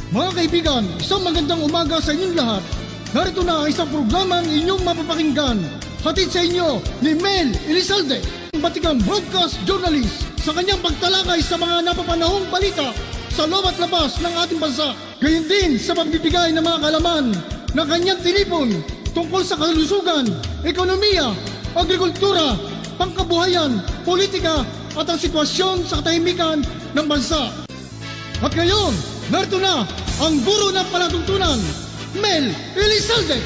Mga kaibigan, isang magandang umaga sa inyong lahat. Narito na ang isang programa ang inyong mapapakinggan. Hatid sa inyo ni Mel Elizalde, batikang broadcast journalist, sa kanyang pagtalakay sa mga napapanahong balita sa loob at labas ng ating bansa. Gayon din sa pagbibigay ng mga kalaman na kanyang tinipon tungkol sa kalusugan, ekonomiya, agrikultura, pangkabuhayan, politika at ang sitwasyon sa katahimikan ng bansa. At ngayon, narito na ang guro ng palatuntunan, Mel Elizalde.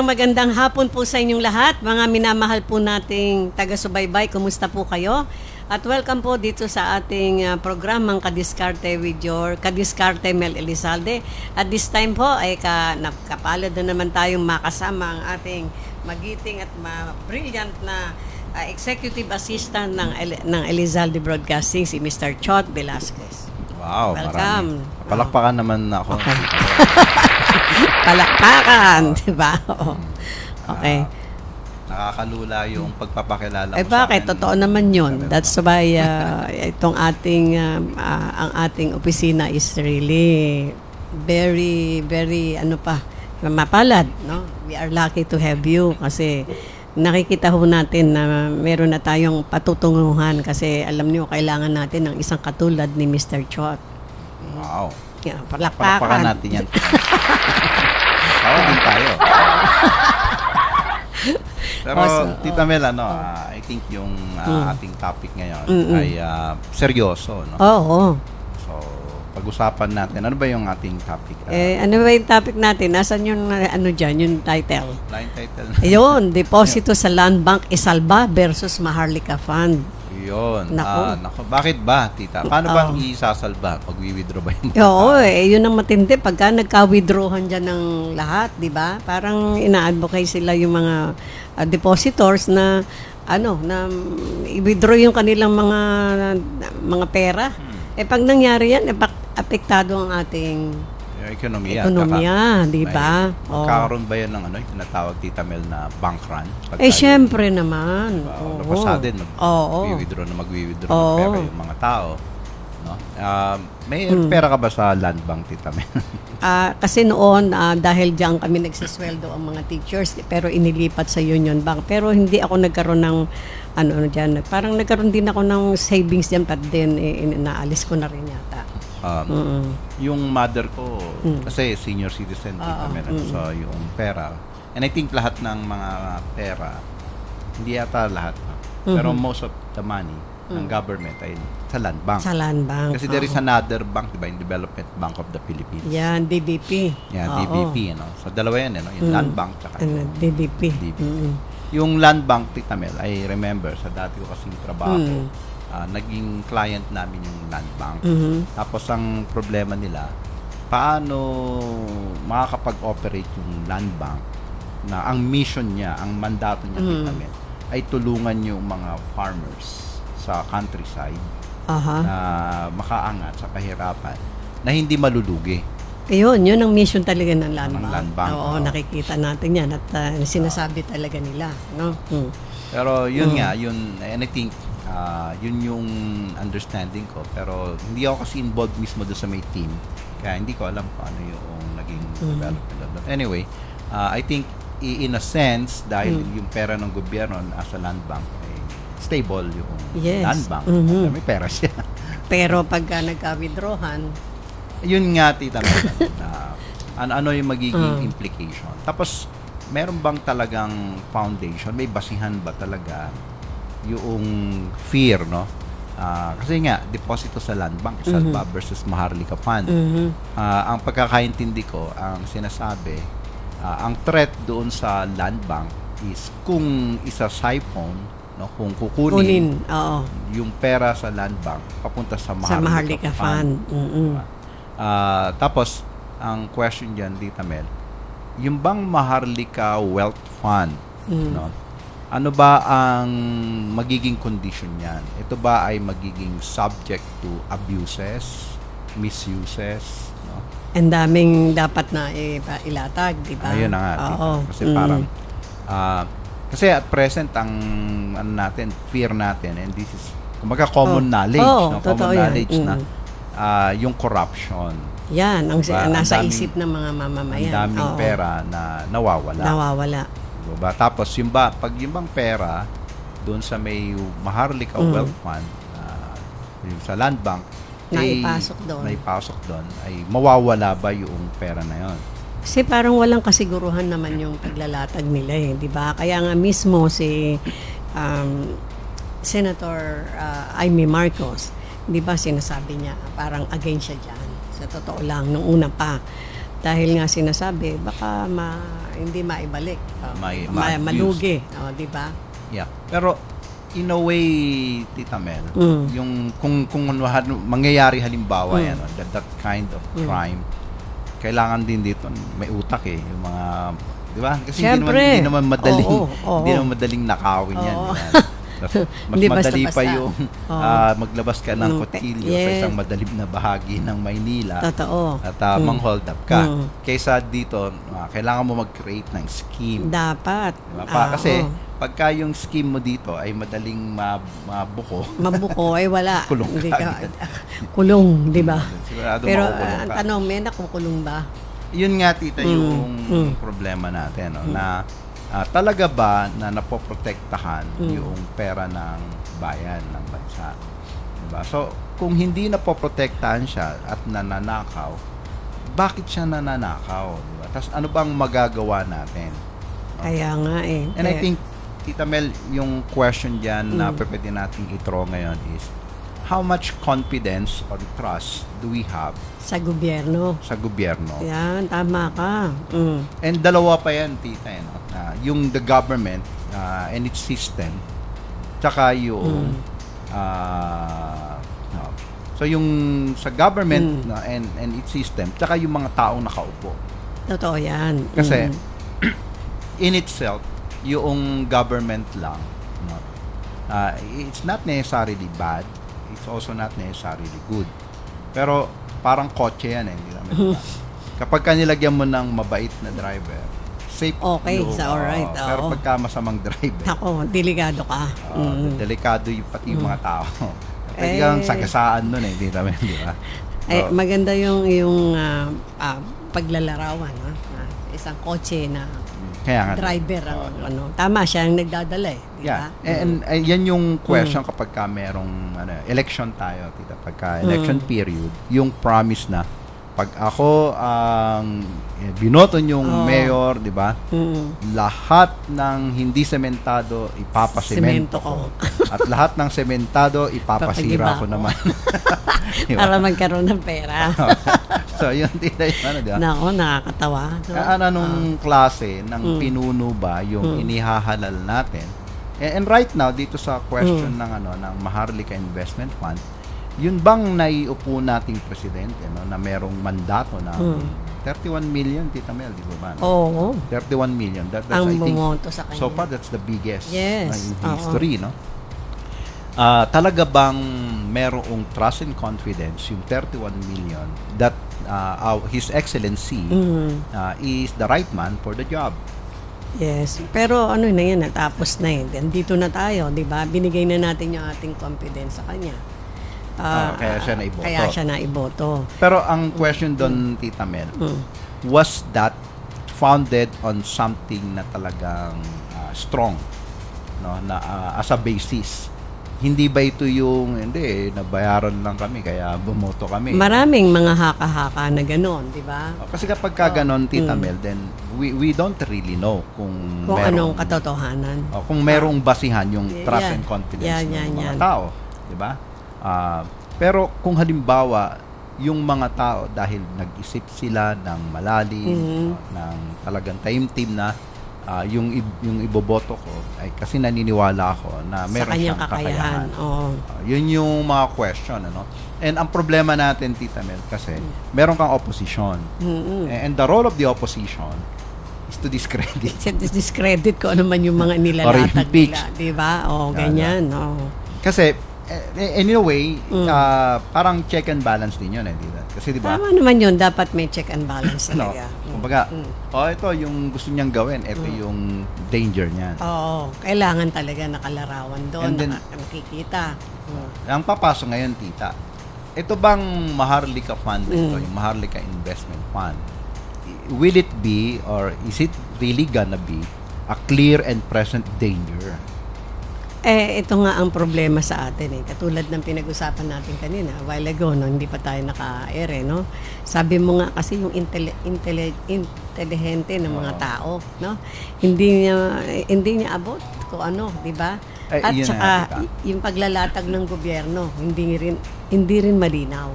Magandang hapon po sa inyong lahat, mga minamahal po nating taga-subaybay. Kumusta po kayo? At welcome po dito sa ating programang Kadiskarte with your Kadiskarte Mel Elizalde. At this time po ay kapalad na naman tayong makasama ang ating magiting at brilliant na executive assistant ng Elizalde Broadcasting, si Mr. Chot Velasquez. Wow, welcome. Marami. Palakpakan naman ako. Okay. Palakpakan, di ba? Okay. Nakakalula yung pagpapakilala mo Bakit? sa akin. Totoo naman yun. That's why itong ating ang ating opisina is really very, very mapalad, no? We are lucky to have you kasi nakikita ho natin na meron na tayong patutunguhan kasi alam niyo kailangan natin ng isang katulad ni Mr. Chot. Wow. Yeah, Palakpakan natin yan. Tawa din tayo. Pero, Tita Mel, I think yung ating topic ngayon ay seryoso, no? Oo. So, pag-usapan natin. Ano ba yung ating topic? Ano ba yung topic natin? Nasaan yung yung title? Line title. Ayun, deposito sa Land Bank Isalba versus Maharlika Fund. Yun. Naku. Bakit ba, Tita? Paano ba isasalba? Pag-withdraw ba yung Oo, yun ang matindi. Pagka nagka-withdrawhan dyan ng lahat, di ba? Parang ina-advocate sila yung mga depositors na na i-withdraw yung kanilang mga pera. Pag nangyari yan, apektado ang ating ekonomiya, di ba? Magkakaroon ba yan ng yung tinatawag, Tita Mel, na bank run? Syempre naman. Labasa din, mag-withdraw ng pera yung mga tao. No? May pera ka ba sa land bank, Tita Mel? Kasi noon, dahil diyan kami nagsisweldo ang mga teachers, pero inilipat sa Union Bank. Pero hindi ako nagkaroon ng dyan. Parang nagkaroon din ako ng savings dyan, but then naalis ko na rin yata. Yung mother ko, kasi senior citizen, Tita Mel, so yung pera. And I think lahat ng mga pera, hindi yata lahat, pero most of the money ng government ay sa land bank. Sa land bank. Kasi there is another bank, diba, yung Development Bank of the Philippines. Yan, DBP. Yan, DBP. So, dalawa yan, yung land bank tsaka yung DBP. Yung land bank, Tita Mel, I remember, sa dati ko kasing trabaho, naging client namin yung land bank. Tapos, ang problema nila, paano makakapag-operate yung land bank na ang mission niya, ang mandato niya, Tita Mel, ay tulungan yung mga farmers sa countryside na makaangat sa kahirapan na hindi malulugi. Yun ang mission talaga ng land bank. Oo, nakikita natin yan at sinasabi talaga nila. No? Pero yun nga, and I think yun yung understanding ko. Pero hindi ako kasi involved mismo doon sa may team. Kaya hindi ko alam paano yung naging development. But anyway, I think in a sense, dahil yung pera ng gobyerno as a land bank, stable yung land bank. May pera siya. Pero pagka nagka-withdrawhan, yun nga, Tita Mel, ano yung magiging implication. Tapos, meron bang talagang foundation? May basihan ba talaga yung fear, no? Kasi nga, deposito sa land bank, Salva versus Maharlika Fund. Ang pagkakaintindi ko, ang sinasabi, ang threat doon sa land bank is kung isa-siphon, no, kung kukunin Oo. yung pera sa land bank papunta sa Sa Maharlika Maharlika Fund. Fund. Tapos, ang question dyan, Tita Mel, yung bang Maharlika Wealth Fund, no, ano ba ang magiging condition niyan? Ito ba ay magiging subject to abuses, misuses, no? Ang daming dapat na ilatag, di ba? Ayun na nga, Tita. Oo. Kasi parang kasi at present ang ano natin, fear natin, and this is kumbaga common knowledge, no? totoo Common yan. knowledge na yung corruption. Yan, ang Diba? Ang nasa daming- isip ng mga mamamayan. Ang daming Oo. pera na nawawala. Nawawala. Diba? Tapos pag yung bang pera doon sa may Maharlika Wealth Fund, yung sa land bank, Naipasok doon. naipasok doon, ay mawawala ba yung pera na yon? Kasi parang walang kasiguruhan naman yung paglalatag nila eh, di ba? Kaya nga mismo si Senator Amy Marcos, di ba sinasabi niya, parang against siya dyan. Sa totoo lang, nung una pa. Dahil nga sinasabi, baka hindi maibalik. Ma-abuse. Malugi. Di ba? Yeah. Pero in a way, Tita Mel, yung kung mangyayari halimbawa yan, that kind of crime, kailangan din dito may utak eh, yung mga, di ba? Kasi Siyempre. hindi naman madaling Oo. hindi naman madaling nakawin yan. Oo. Yan. Mas Hindi madali pa basta-basta. yung maglabas ka ng kutsilyo sa isang madilim na bahagi ng Maynila Totoo. at mang-hold up ka. Kaysa dito, kailangan mo mag-create ng scheme. Dapat. Diba? Kasi pagka yung scheme mo dito ay madaling mabuko, Mabuko ay wala. Kulong Hindi ka. kulong, di ba? sigurado Pero makukulong ang ka. tanong, may nakukulong ba? Yun nga, Tita, yung problema natin, no? Na talaga ba na napoprotektahan yung pera ng bayan, ng bansa? Diba? So, kung hindi napoprotektahan siya at nananakaw, bakit siya nananakaw? Diba? Tapos ano bang magagawa natin? Kaya nga eh. And I think, Tita Mel, yung question dyan na pwede natin i-throw ngayon is, how much confidence or trust do we have Sa gobyerno. sa gobyerno? Yan, tama ka. And dalawa pa yan, Tita, no? Yung the government and its system, tsaka yung so yung sa government and its system, tsaka yung mga taong nakaupo. Totoo yan. Kasi in itself, yung government lang, no? It's not necessarily bad, it's also not necessarily good. Pero parang kotse yan eh, hindi naman diba? Kapag nilagyan mo ng mabait na driver, safe Okay, yung, sa alright. pero Oo. pagka masamang driver, Ako, delikado ka. delikado yung pati yung mga tao. Pwede kang sagasaan nun eh, hindi naman, di ba? Maganda yung paglalarawan. Isang kotse na Kaya nga. driver ang tama siya ang nagdadala eh, di ba? Yeah. And yan yung question kapag ka merong election tayo, Tita, pagka election period, yung promise na pag ako ang binoto yung mayor, di ba? Lahat ng hindi sementado ipapasemento Semento ko. ko. At lahat ng sementado ipapasira Papagiba ko ko. naman. Di ba? Para magkaroon ng pera. So, yun Tita, yun, di ba? Nako, nakakatawa. So, Anong klase ng pinuno ba yung inihahalal natin? And right now dito sa question ng Maharlika Investment Fund, yun bang naiupo nating presidente na merong mandato na 31 million, Tita Mel, di ba? Oo. 31 million. That's Ang I think bumoto sa kanya. so far that's the biggest Yes. in history, no? Talaga bang merong trust and confidence yung 31 million that His Excellency is the right man for the job? Yes. Pero ano na yan, natapos na eh. Dito na tayo, di ba? Binigay na natin yung ating confidence sa kanya. Kaya siya naiboto. Kaya siya naiboto. Pero ang question doon, Tita Mel, was that founded on something na talagang strong, no, na as a basis? Hindi ba ito yung hindi nabayaran lang kami kaya bumoto kami? Maraming mga haka-haka na gano'n, di ba? Kasi kapag ka ganon, Tita Mel, then we don't really know kung Anong katotohanan. kung merong basihan yung trust Yan. and confidence Yan, ng yan, mga yan. tao, di ba? Pero kung halimbawa, yung mga tao dahil nag-isip sila ng malalim, ng talagang taimtim na yung iboboto ko ay kasi naniniwala ako na Sa meron kanyang siyang kakayahan. Oo. Yun yung mga question, ano? And ang problema natin, Tita Mel, kasi meron kang opposition. And the role of the opposition is to discredit. Discredit ko ano man yung mga nilalatag impeach. nila, di ba? O, ganyan. Oo. Kasi, in a way, parang check and balance din yun, di ba? Kasi, di ba, Tama naman yun. Dapat may check and balance no, talaga. kumbaga, ito yung gusto niyang gawin, ito yung danger niyan. Oo. Kailangan talaga nakalarawan doon. And then, Nakikita. Ang papasok ngayon, Tita, ito bang Maharlika Fund na ito, yung Maharlika Investment Fund, will it be or is it really gonna be a clear and present danger? Ito nga ang problema sa atin eh. Katulad ng pinag-usapan natin kanina, a while ago, no, hindi pa tayo naka-air no? Sabi mo nga kasi yung intelihente ng mga tao, no? Hindi niya abot kung ano, di ba? At yun saka, nga, tita. yung paglalatag ng gobyerno, hindi rin malinaw.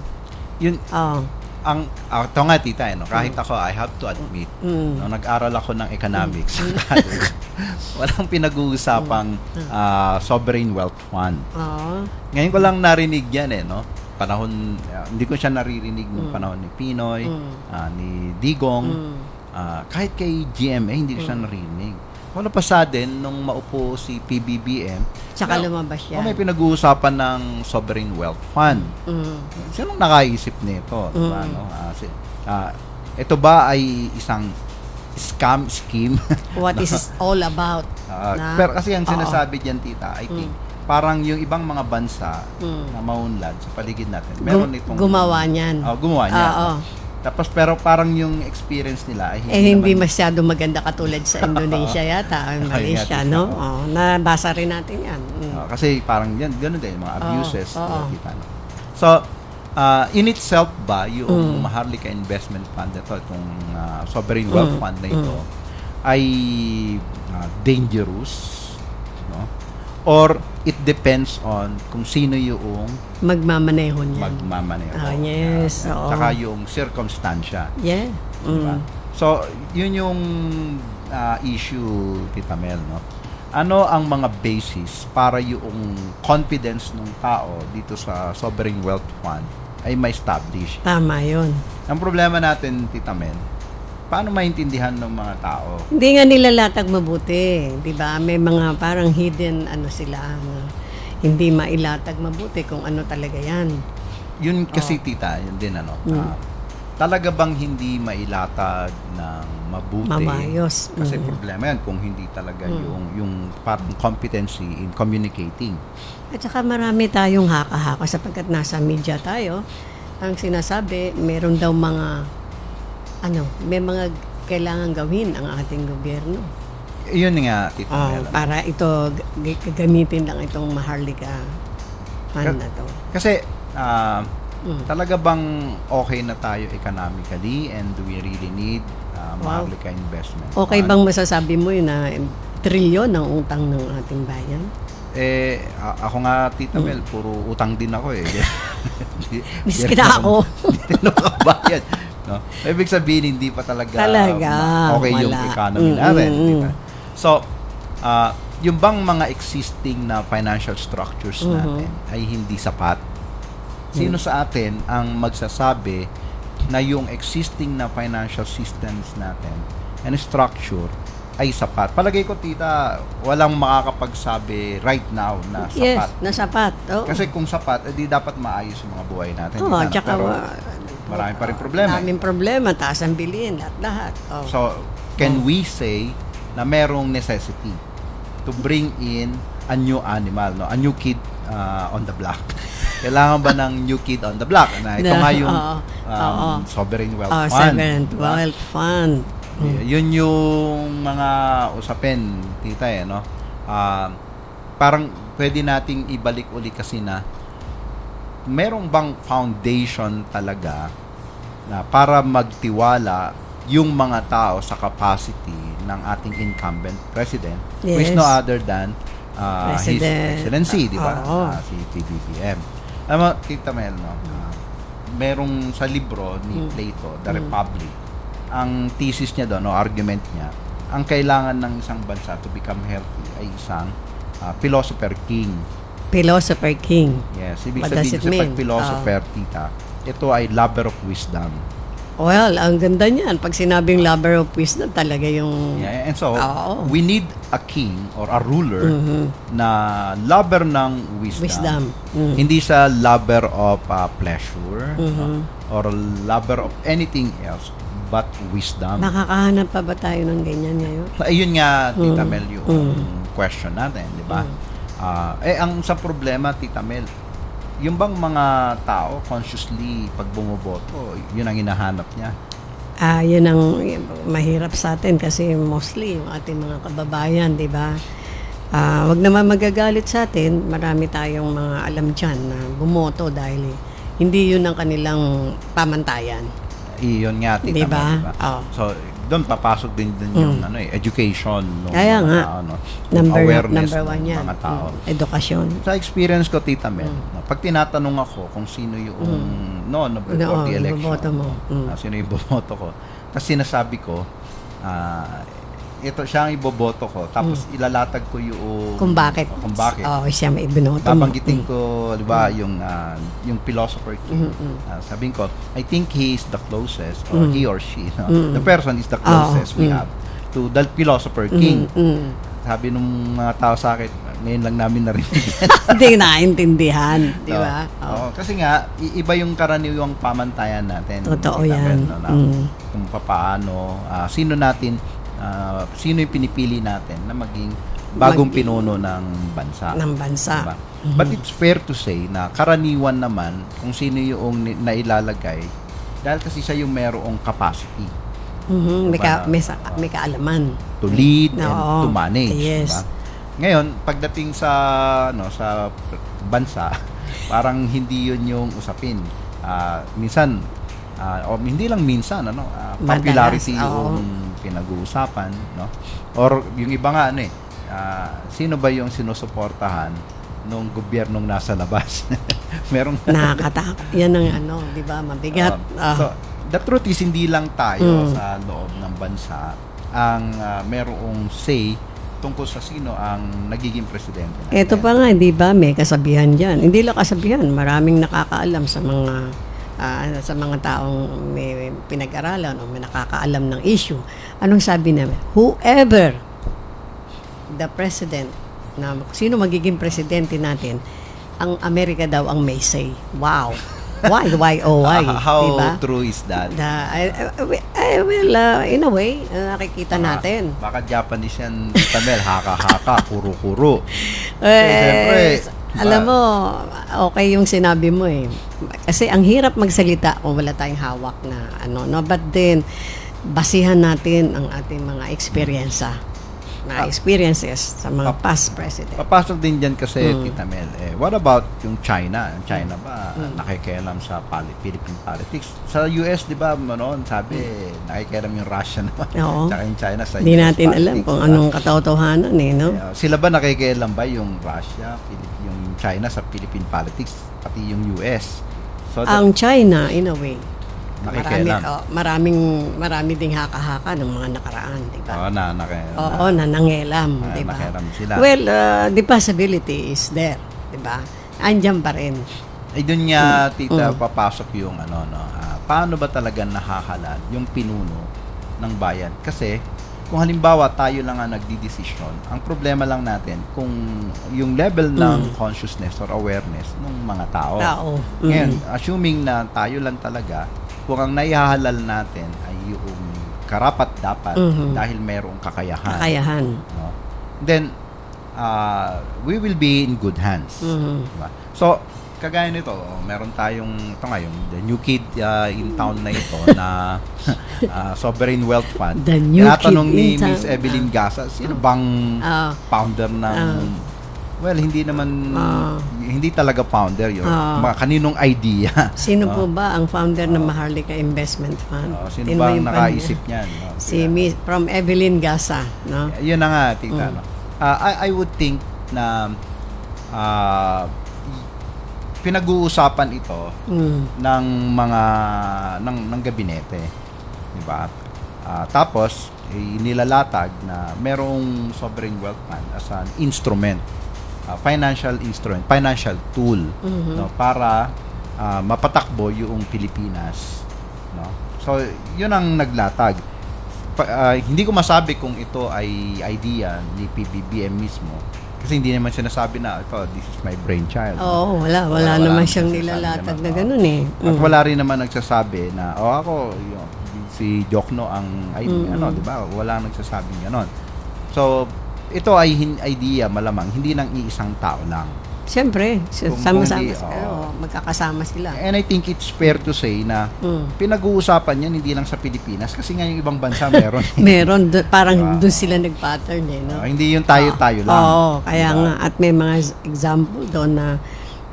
Yun, Oh. ito nga, Tita, no? Kahit ako, I have to admit, no, nag-aral ako ng economics. Walang pinag-uusapang sovereign wealth fund. Oo. Ngayon ko lang narinig yan, no? Panahon, hindi ko siya naririnig ng panahon ni Pinoy, ni Digong, kahit kay GMA, hindi ko siya narinig. Wala pa sa din, nung maupo si PBBM, Tsaka lumabas yan. may pinag-uusapan ng sovereign wealth fund. Sinong nakaisip nito? Diba, no? Ito ba ay isang scam scheme? What is it all about? Pero kasi ang sinasabi diyan, Tita, I think, parang yung ibang mga bansa na maunlad sa paligid natin, meron itong Gumawa niyan. Gumawa niyan. Oo. Tapos pero parang yung experience nila ay Hindi naman- masyado maganda katulad sa Indonesia yata, Malaysia, Ayun, no? oo. Nabasa rin natin yan. Kasi parang yan, gano'n din, mga abuses. oo. Kita, no? So, in itself ba, yung Maharlika Investment Fund, itong sovereign wealth fund na ito, ay dangerous? No? Or it depends on kung sino yung Magmamaneho niyan. magmamaneho. Yes, oo. Tsaka yung circumstansya. Yeah. Diba? So, yun yung issue, Tita Mel, no? Ano ang mga basis para yung confidence ng tao dito sa sovereign wealth fund ay ma-establish? Tama yun. Ang problema natin, Tita Mel, paano maintindihan ng mga tao? Hindi nga nilalatag mabuti, 'di ba? May mga parang hidden sila, hindi mailatag mabuti kung ano talaga 'yan. Yun kasi, Tita, yun din, talaga bang hindi mailatag ng mabuti? Mamayos. Kasi problema yan kung hindi talaga yung parang competency in communicating. At saka marami tayong haka-haka sapagkat nasa media tayo. Ang sinasabi, meron daw may mga kailangan gawin ang ating gobyerno. Yun nga, Tita Mel. Para ito, gagamitin lang itong Maharlika fund na to. Kasi, talaga bang okay na tayo economically and do we really need Maharlika investment? Okay bang masasabi mo yun na trilyon ang utang ng ating bayan? Ako nga, Tita Mel, puro utang din ako eh. Miskita ako. Hindi rin ako kabayan. No? Ibig sabihin, hindi pa talaga okay yung wala. economy natin. Tita. So, yung bang mga existing na financial structures natin ay hindi sapat? Sino sa atin ang magsasabi na yung existing na financial systems natin and structure ay sapat? Palagay ko, Tita, walang makakapagsabi right now na sapat. Yes, na sapat. Oo. Kasi kung sapat, di dapat maayos yung mga buhay natin. Oo, Tita, no? tsaka Pero marami pa rin problema. Maraming problema, taas ang bilihin, lahat. Oh. So, can we say na merong necessity to bring in a new animal, no? A new kid on the block? Kailangan ba ng new kid on the block? Na ito nga yung sovereign wealth fund. Sovereign diba? wealth fund. Yun yung mga usapin, Tita, no? Parang pwede nating ibalik uli kasi na merong bang foundation talaga na para magtiwala yung mga tao sa capacity ng ating incumbent president, who is Yes. no other than His President. Excellency, di ba? Oo. Si PBBM. Alam mo, Tita Mel, no? Merong sa libro ni Plato, The Republic, ang thesis niya doon, o argument niya, ang kailangan ng isang bansa to become healthy ay isang philosopher king. Philosopher king. Yes, ibig What does sabihin it kasi pag mean? philosopher, tita, ito ay lover of wisdom. Well, ang ganda niyan. Pag sinabing lover of wisdom, talaga yung... Yeah, and so, Oo. we need a king or a ruler na lover ng wisdom. Hindi sa lover of pleasure or lover of anything else but wisdom. Makakahanap pa ba tayo ng ganyan ngayon? Ayun nga, Tita Mel, yung question natin, di ba? Ang sa problema, Tita Mel, yung bang mga tao consciously pag bumoboto, yun ang hinahanap niya? Yun ang mahirap sa atin kasi mostly yung ating mga kababayan, di ba? Wag naman magagalit sa atin, marami tayong mga alam dyan na bumoto dahil hindi yun ang kanilang pamantayan. Iyon nga, Tita Di ba? Mel, diba? Oo. So, doon papasok din yung education ng Kaya mga nga. tao, no? Yung awareness Number ng one yan. mga tao. Edukasyon. Sa experience ko, Tita Mel, no, pag tinatanong ako kung sino yung before the election, boboto mo. Sino yung boboto ko, tapos sinasabi ko, ito siya ang iboboto ko, tapos ilalatag ko yung Kung bakit. kung bakit. Siya may ibinoto mo. Babanggitin ko, di ba, yung philosopher king. Sabihin ko, I think he is the closest, or he or she, no? The person is the closest we have to the philosopher king. Sabi nung mga tao sa akin, ngayon lang namin narinig. Hindi naintindihan, di ba? Oo, kasi nga, iba yung karaniwang pamantayan natin. Totoo Kita yan. Mel, no, kung paano, sino yung pinipili natin na maging bagong pinuno ng bansa. Diba? But it's fair to say na karaniwan naman kung sino yung nailalagay dahil kasi siya yung merong capacity May kaalaman. to lead and Oo. to manage. Yes. Diba? Ngayon, pagdating sa sa bansa, parang hindi yun yung usapin. Minsan, o hindi lang minsan, popularity Madalas, oo. yung pinag-uusapan, no? Or yung iba nga, sino ba yung sinusuportahan nung gobyernong nasa labas? Merong Nakakatakot. Yan ang di ba? Mabigat. So, the truth is, hindi lang tayo sa loob ng bansa ang merong say tungkol sa sino ang nagiging presidente natin. Ito pa nga, di ba? May kasabihan dyan. Hindi lang kasabihan. Maraming nakakaalam sa mga taong may pinag-aralan o may nakakaalam ng issue. Anong sabi namin? Whoever the president, na sino magiging presidente natin, ang Amerika daw ang may say. Wow! Why? Why? How Diba? true is that? In a way, nakikita natin. Baka Japanese yan, Tamel, haka-haka, kuro-kuro. Eh, Siyempre, alam mo, okay yung sinabi mo eh. Kasi ang hirap magsalita kung wala tayong hawak na But then, basihan natin ang ating mga experiences sa mga past president. papasok din dyan kasi, Tita Mel, what about yung China? Ang China ba, nakikialam sa Philippine politics? Sa US, di ba, sabi, nakikialam yung Russia naman. Oo. Tsaka yung China sa Hindi US natin politics, alam kung diba? anong katotohanan no? Sila ba nakikialam ba yung Russia, yung China sa Philippine politics, pati yung US? So, Ang China, in a way, nakikialam. marami ding haka-haka ng mga nakaraan, di ba? Oo, Na nangelam, di ba? nakialam sila. Well, the possibility is there, di ba? Andiyan pa rin. Ay doon nga, tita, papasok yung paano ba talaga nahahalal yung pinuno ng bayan? Kasi kung halimbawa tayo lang ang nagdidesisyon, ang problema lang natin kung yung level ng consciousness or awareness ng mga tao. Ngayon, assuming na tayo lang talaga, kung ang naihahalal natin ay yung karapat-dapat dahil mayroong kakayahan. No? Then, we will be in good hands. Diba? So, kagaya nito, meron tayong, ito nga, yung the new kid in town na ito na Sovereign Wealth Fund. The new Tinatanong kid ni in town. Miss Evelyn Gasa, sino bang founder ng... Well, hindi naman, hindi talaga founder yun. Kaninong idea? Sino po ba ang founder ng Maharlika Investment Fund? Sino ba ang nakaisip niyan? No? Si Miss, from Evelyn Gasa, no? Yun na nga, tita. I would think na pinag-uusapan ito Mm. ng mga ng gabinete, 'di ba? Tapos nilalatag na merong sovereign wealth fund as an instrument, financial instrument, financial tool, no, para mapatakbo yung Pilipinas, no. So, 'yun ang naglatag. Hindi ko masabi kung ito ay idea ni PBBM mismo kasi hindi naman sinasabi na ito, this is my brainchild. Oo, wala Wala naman naman siyang sinasabi nilalatag naman, na oo. ganun eh. At wala rin naman nagsasabi na ako si Jokno ang di ba? Wala nagsasabing ganon. So, ito ay idea malamang hindi ng iisang tao lang. Siyempre, Kung sama-sama hindi, sila. Magkakasama sila. And I think it's fair to say na Mm. pinag-uusapan yan hindi lang sa Pilipinas kasi nga yung ibang bansa meron. Meron, parang Diba? doon sila nag-pattern eh, no? Hindi yung tayo-tayo lang. Oo, kaya Diba? nga. At may mga example doon na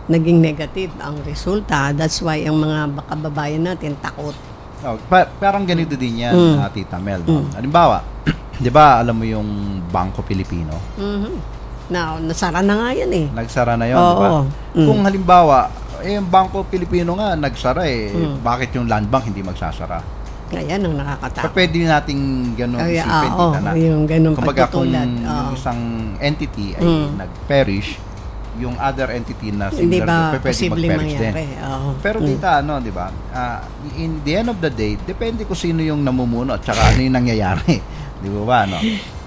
naging negative ang resulta. That's why ang mga kababayan natin takot. Parang ganito din yan, Tita Mel. No? Halimbawa, di ba alam mo yung Bangko Pilipino? Mhm. Nasara na nga yan eh. Nagsara na yun, Oo. di ba? Mm. Kung halimbawa, yung Bangko Pilipino nga nagsara bakit yung Land Bank hindi magsasara? Kaya ang nakakatakot. Pwede nating ganun Kaya, isipin, oo, Tita na. yung ganun Kumbaga kung pagtutulad. yung Oo. isang entity ay nag-perish, yung other entity na Hindi similar ba pwede posibleng mag-perish din. mangyari? Oo. Pero Tita, di ba? In the end of the day, depende kung sino yung namumuno at saka ano yung nangyayari. Di ba, no?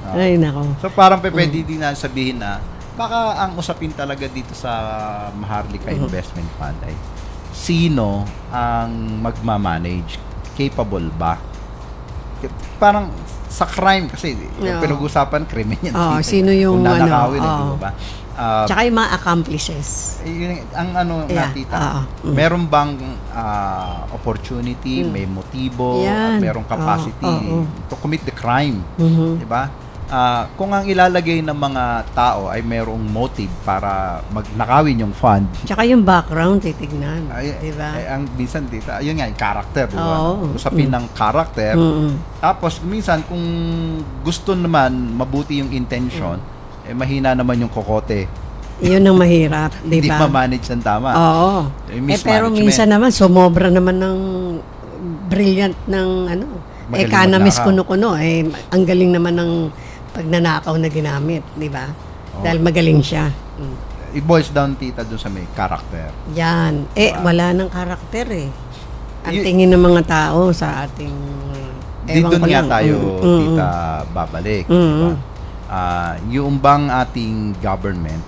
Ay, nako. So parang pwede din na sabihin na baka ang usapin talaga dito sa Maharlika Investment Fund ay sino ang magmamanage? Capable ba? Parang sa crime kasi yung Oo. pinag-usapan krimen yan. Oo, sino yung kung nanakawin, ano, di ba? Tsaka yung mga accomplices. Ang Yeah, nakita, oo. meron bang opportunity, may motibo, Yan. at merong capacity Oo. to commit the crime, Mhm. di ba? Kung ang ilalagay ng mga tao ay merong motive para magnakawin yung fund, Tsaka yung background, titignan. Diba? ang minsan dito, yun nga, yung character, di ba? Oo. Usapin ng character. Mm-mm. Tapos minsan kung gusto naman mabuti yung intention, mahina naman yung kokote. Yun ang mahirap, Hindi diba? ma-manage ng tama. Oo. Yung Pero mismanagement. minsan naman, sumobra naman ng brilliant ng Magaling economist magnakaw. kuno-kuno. Ang galing naman ng pagnanakaw na ginamit, di ba? Oo. Dahil magaling siya. Mm. It boils down, Tita, dun sa may character. Yan. Wala ng karakter eh. Ang Y- tingin ng mga tao sa ating ewan Dito ko nga lang. tayo, Mm, Tita, babalik. Mm, Diba? Yung bang ating government,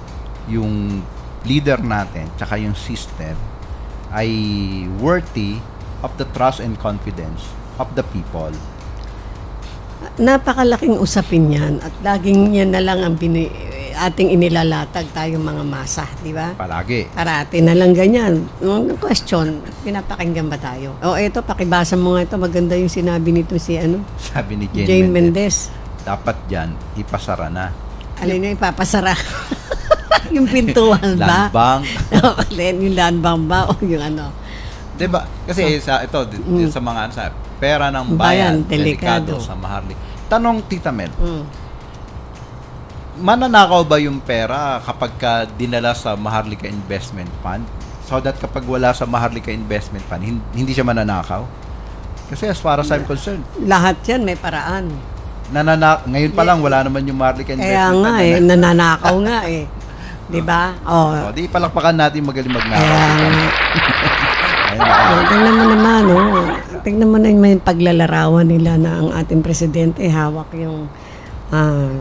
yung leader natin, tsaka yung system, ay worthy of the trust and confidence of the people. Napakalaking usapin yan at laging yan na lang ang ating inilalatag tayong mga masa, di ba? Palagi. Parati na lang ganyan. Yung question, pinapakinggan ba tayo? Eto, pakibasa mo nga ito. Maganda yung sinabi nito si Sabi ni Jane Jane Mendez. Mendez, dapat dyan, ipasara na. Alin yung ipapasara? Yung pintuan ba? Land Bank. Alin, yung land bank ba? O yung Diba? Kasi sa mga pera ng bayan, Bayan, delikado. sa Maharlika. Tanong, Tita Mel, Mm. mananakaw ba yung pera kapag dinala sa Maharlika Investment Fund? So that kapag wala sa Maharlika Investment Fund, hindi siya mananakaw? Kasi as far as I'm concerned, Lahat yan may paraan. ngayon pa lang wala naman yung Maharlika Kaya Investment nga Fund. nananakaw nga eh. Di ba? O, di palakpakan natin magaling magnakaw. Kaya nga. Ayun na. Tingnan mo naman, tingnan mo na yung paglalarawan nila na ang ating presidente hawak yung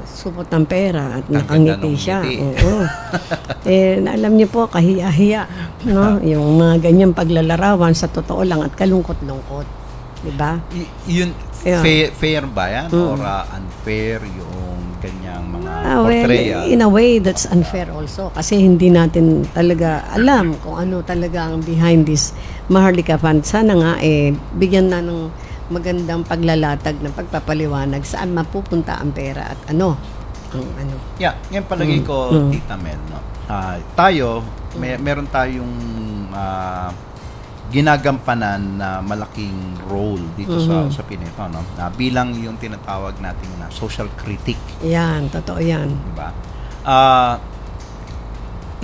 supot ng pera at Ang nakangiti ganda ng siya. ngiti. Oo. Alam niyo po, kahiya-hiya. No? Yung mga ganyang paglalarawan sa totoo lang at kalungkot-lungkot. Di ba? Yun, Yeah. fair ba yan? Or unfair yung ganyang mga Well, portrayal? in a way, that's unfair also. Kasi hindi natin talaga alam kung ano talaga ang behind this Maharlika Fund. Sana nga, bigyan na ng magandang paglalatag ng pagpapaliwanag saan mapupunta ang pera at ang Yeah, yan palagay ko, Tita Mel, no? Tayo, meron tayong ginagampanan na malaking role dito sa Pineto, no? Bilang yung tinatawag natin na social critic, Yan, totoo yan. di ba?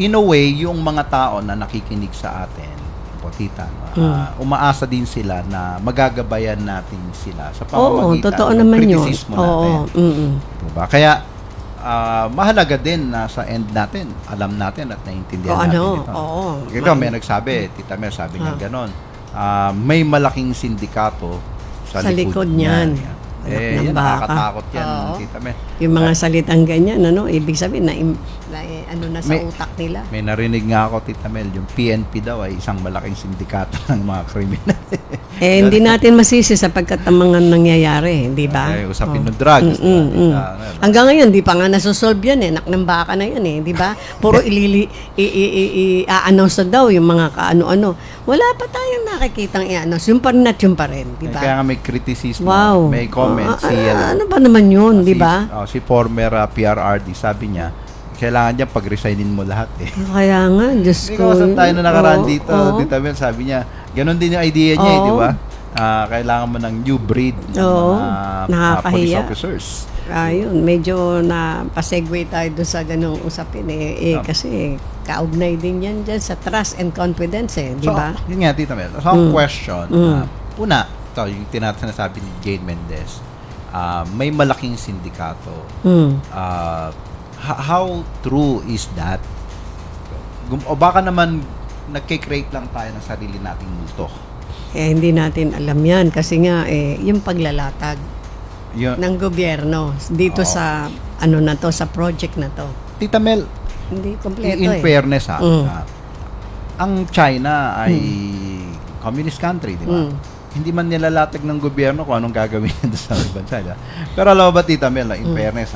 in a way, yung mga tao na nakikinig sa atin, po, tita, no, umaasa din sila na magagabayan natin sila sa Oo, pamamagitan totoo ng naman yun. kritisismo natin. Oo, Diba? Kaya, mahalaga din na sa end natin, alam natin at naiintindihan O, natin ano, ito. oo. Ito, may nagsabi, Tita Mel, sabi niya ganon, may malaking sindikato sa likod niyan. niyan. Anak ng Yan, baka. nakakatakot yan, Oo. Tita Mel. Yung mga salitang ganyan, ibig sabihin na, ano na sa May- utak nila. May narinig nga ako, Tita Mel, yung PNP daw ay isang malaking sindikato ng mga kriminal. Hindi natin masisi sapagkat ang mga nangyayari, di ba? Usapin ng drugs. Hanggang ngayon, di pa nga nasusolve yan eh. Nak ng baka na yan eh, di ba? Puro i-announce na daw yung mga kaano-ano. Wala pa tayong nakikitang i-announce. Yung pa rin at yung pa rin, di ba? Kaya nga may criticism, Wow. may comment ano ba naman yun, di ba? Si former PRRD, sabi niya, kailangan niya pag-resignin mo lahat eh. Kaya nga, Diyos Hindi ko. ko kasama tayo na nakaraan Oo, dito, oo. Tita Mel, sabi niya, ganun din yung idea niya, Oo. di ba? Kailangan mo ng new breed ng Oo. mga police Nakakahiya. officers. Ayun, medyo na pa-segue tayo doon sa ganung usapin kasi kaugnay din yan dyan sa trust and confidence di ba? So, yun nga, Tita Mel. So, ang question, una, ito, yung sinasabi ni Jane Mendez, may malaking sindikato. How true is that? O baka naman nagkikreate lang tayo ng sarili nating multo. Hindi natin alam yan kasi nga yung paglalatag Yun, ng gobyerno dito Oo. sa ano na to, sa project na to. Tita Mel, Hindi kompleto in fairness ang China ay communist country, di ba? Hindi man nilalatag ng gobyerno kung anong gagawin nila sa bansa. Di ba? Pero alam mo ba, Tita Mel, in fairness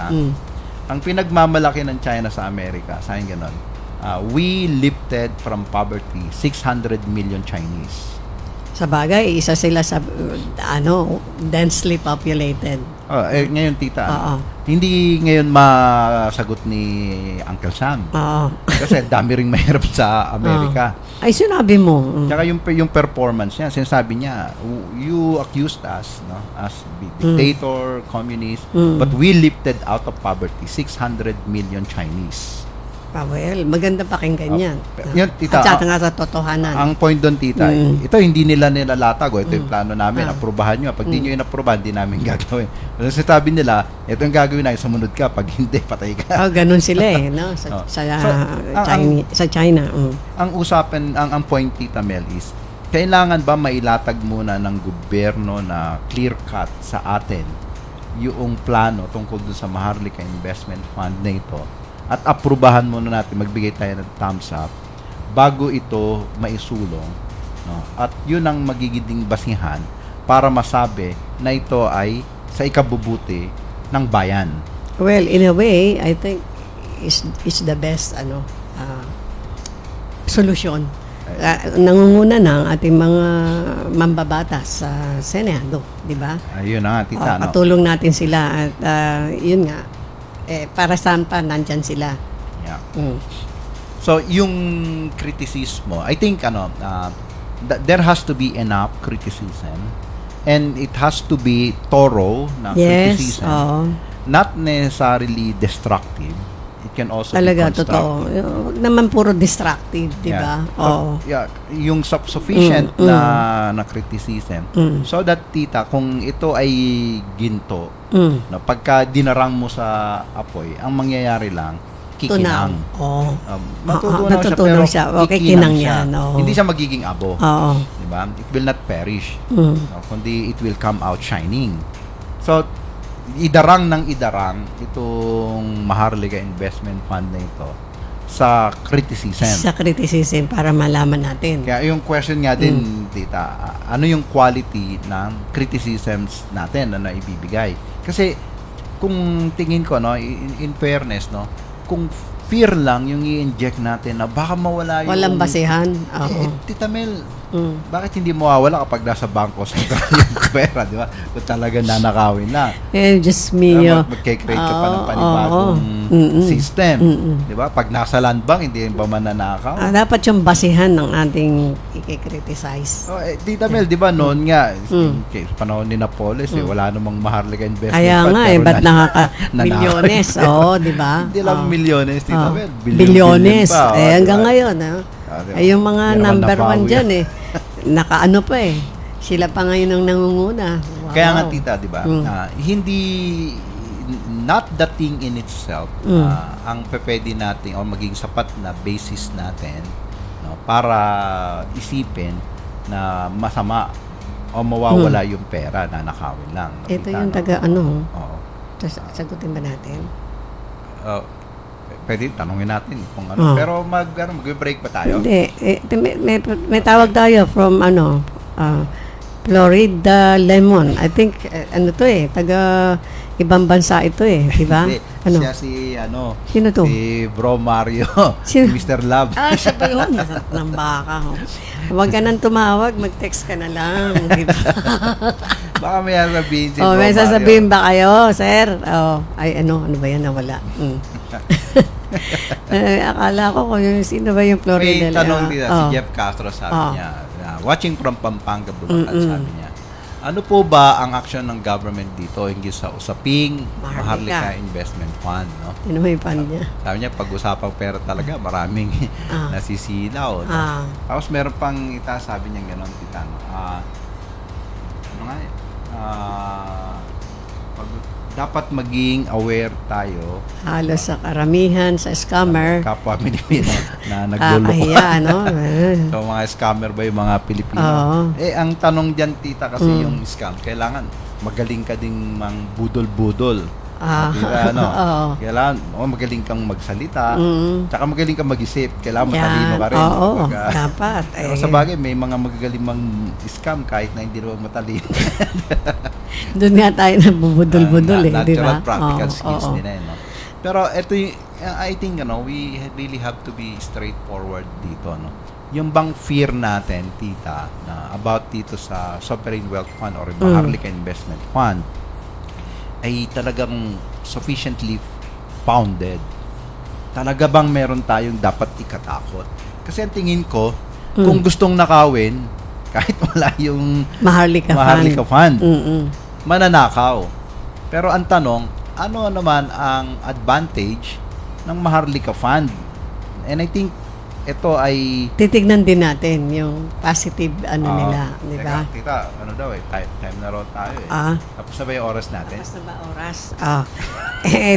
ang pinagmamalaki ng China sa Amerika, sa akin ganon, we lifted from poverty 600 million Chinese. Sa bagay, isa sila sa densely populated. Ngayon, Tita, Oo. hindi ngayon masagot ni Uncle Sam. Oo. Kasi dami ring mahirap sa Amerika. Ay, sinabi mo. Tsaka yung performance niya, sinasabi niya, you accused us, no, as dictator, communist, but we lifted out of poverty 600 million Chinese. Well, maganda pakinggan yan. Yun, Tita, At saka nga sa totohanan. ang point doon, Tita, ito hindi nila nilalatag. Ito yung plano namin, aprubahan nyo. Pag di nyo inaprubahan, di namin gagawin. Kasi sabi nila, ito yung gagawin namin, sumunod ka. Pag hindi, patay ka. Ganun sila no? Sa China. Ang usapan, ang point, Tita Mel, is kailangan ba mailatag muna ng gobyerno na clear-cut sa atin yung plano tungkol doon sa Maharlika Investment Fund na ito at aprubahan muna natin, magbigay tayo ng thumbs up bago ito maisulong, no? At yun ang magiging basihan para masabi na ito ay sa ikabubuti ng bayan. Well, in a way, I think is the best solusyon. Nangunguna na ang ating mga mambabatas sa Senado, di ba? Ayun na nga, Tita. Patulong natin sila at yun nga, para saan pa nandyan sila. Yeah. So, yung kritisismo, I think, there has to be enough criticism and it has to be thorough na Yes, criticism. Not necessarily destructive. It can also Talaga, be constructive. totoo. Huwag naman puro destructive, di ba? Oo. Yung sufficient na criticism. So that, Tita, kung ito ay ginto, na pagka dinarang mo sa apoy, ang mangyayari lang, kikinang. Oo. Matutunaw siya, pero Okay, kikinang kinang siya. yan. Oo. Hindi siya magiging abo. Oo. Diba? It will not perish. Kundi it will come out shining. So, idarang itong Maharlika Investment Fund na ito sa criticism. Sa criticism para malaman natin. Kaya yung question nga din, Tita, ano yung quality ng criticisms natin na naibibigay? Kasi kung tingin ko, no, in fairness, no, kung fear lang yung i-inject natin na baka mawala yung... Walang basehan. Oo. Tita Mel, bakit hindi mawawala kapag nasa bangko sa yung pera, di ba? Kung talagang nanakawin lang. Diyos mio. Magkikreate ka pa ng Oo, panibagong oo. system. Di ba? Pag nasa land bank, hindi pa mananakaw. Dapat yung basihan ng ating i-criticize. Oh, Tita Mel, di ba noon nga, panahon ni Napoles, wala namang Maharlika Investment Kaya Fund, nga, pero ba't nanakaw. milyones? Oo, di ba? Hindi lang milyones, Tita Mel. Bilyones. Pa, Hanggang diba? ngayon. Diba? Ay, yung mga Hindi naman number one nabawi. dyan nakaano pa Sila pa ngayon ang nangunguna. Wow. Kaya nga, Tita, di ba? Hindi, not the thing in itself, ang pwede natin o maging sapat na basis natin, no, para isipin na masama o mawawala yung pera na nakawin lang. No, Ito Tita, yung no? taga Oo. sagutin ba natin? Pwede tanungin natin kung ano. Pero mag-break pa tayo? Hindi. May tawag tayo from Florida Lemon. I think, taga ibang bansa ito di ba? Hindi. Ano? Siya Sino to? si Bro Mario, Sino? si Mr. Love. Siya pa yun. Masarap ng baka. Huwag ka nang tumawag, mag-text ka na lang. Di ba? Baka may sasabihin si Bro may Mario. sasabihin ba kayo, sir? Ano ba yan? Nawala. Akala ko kung sino ba yung Florida. May tanong dito, si Jeff Castro sabi niya, watching from Pampanga, Bulacan, sabi niya, ano po ba ang action ng government dito hinggil sa usaping Maharlika Investment Fund? No? Sino may fund niya? Sabi niya, pag-usapang pera talaga, maraming nasisilaw. No? Tapos meron pang sabi niya gano'n, Tita, no? Dapat maging aware tayo. Halos sa karamihan, sa scammer. Kapwa Pilipino na nagluloko. Kakahiya, no? So, mga scammer ba yung mga Pilipino? Ang tanong dyan, Tita, kasi yung scam, kailangan magaling ka ding mang budol-budol. Kailangan magaling kang magsalita, tsaka magaling kang mag-isip. Kailangan matalino ka rin. Dapat. Pero sa bagay, may mga magagaling mang scam kahit na hindi naman matalino. Doon nga tayo nabubudol-budol di ba? Natural practical skills nila no? Pero ito yung, I think, we really have to be straightforward dito, no? Yung bang fear natin, Tita, na about dito sa Sovereign Wealth Fund or Maharlika Investment Fund, ay talagang sufficiently founded. Talaga bang meron tayong dapat ikatakot? Kasi ang tingin ko, kung gustong nakawin, kahit wala yung Maharlika Fund, mananakaw. Pero ang tanong, ano naman ang advantage ng Maharlika Fund? And I think ito ay titignan din natin yung positive nila, di ba? Tita, time na raw tayo Tapos na ba yung oras natin? Tapos na ba oras?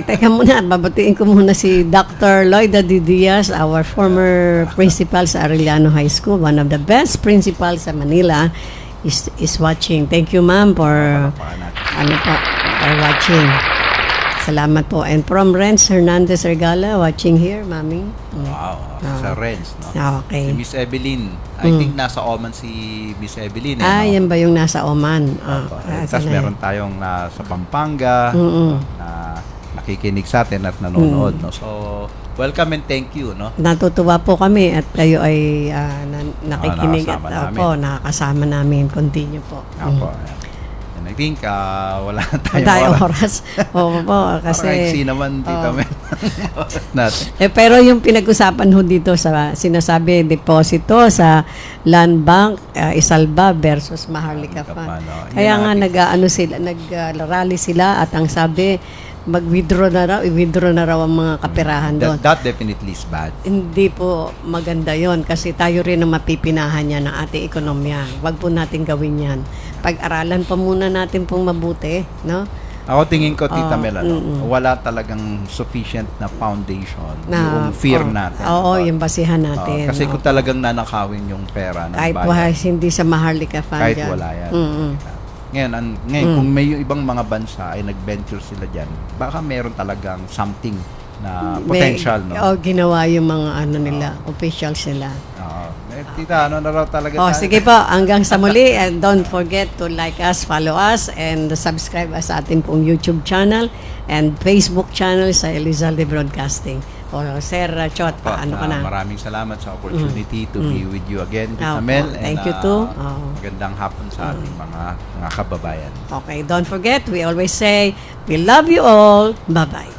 Teka muna, babatiin ko muna si Dr. Lloyda D. Diaz, our former principal sa Arellano High School, one of the best principals sa Manila, is watching. Thank you, ma'am, for for watching. Salamat po. And from Renz Hernandez Regala, watching here, mami. Wow, sa Renz, no? Okay. Si Miss Evelyn. I think nasa Oman si Miss Evelyn. Yan ba yung nasa Oman? Tapos meron tayong sa Pampanga na nakikinig sa atin at nanonood, no? So, welcome and thank you, no? Natutuwa po kami at kayo ay nakikinig at nakakasama namin. Continue po. And I think wala na tayong oras. Oo po, kasi kasi naman dito natin. Pero yung pinag-usapan ho dito sa sinasabi deposito sa Land Bank, Isalba versus Maharlika Fund. Kaya nga nag-rally sila at ang sabi i-withdraw na raw ang mga kaperahan doon. That definitely is bad. Hindi po maganda yon kasi tayo rin ang mapipinahan niya ng ating ekonomiya. Huwag po natin gawin yan. Pag-aralan pa muna natin pong mabuti, no? Ako tingin ko, Tita Mel, wala talagang sufficient na foundation yung fear natin. Yung basihan natin. Kasi kung talagang nanakawin yung pera ng kahit bayan, hindi sa Maharlika Fund kahit wala yan. Ngayon, kung may ibang mga bansa ay nag-venture sila dyan, baka meron talagang something na potential, no? Ginawa yung mga nila, officials nila. Tita, na raw talaga tayo? Sige po, hanggang sa muli, and don't forget to like us, follow us, and subscribe us sa ating pong YouTube channel and Facebook channel sa Elizalde Broadcasting. O Sir Chot, ano ka na? Maraming salamat sa opportunity to be with you again, Opo, Tita Mel. thank you too. Magandang hapon sa ating mga kababayan. Okay, don't forget, we always say, we love you all. Bye-bye.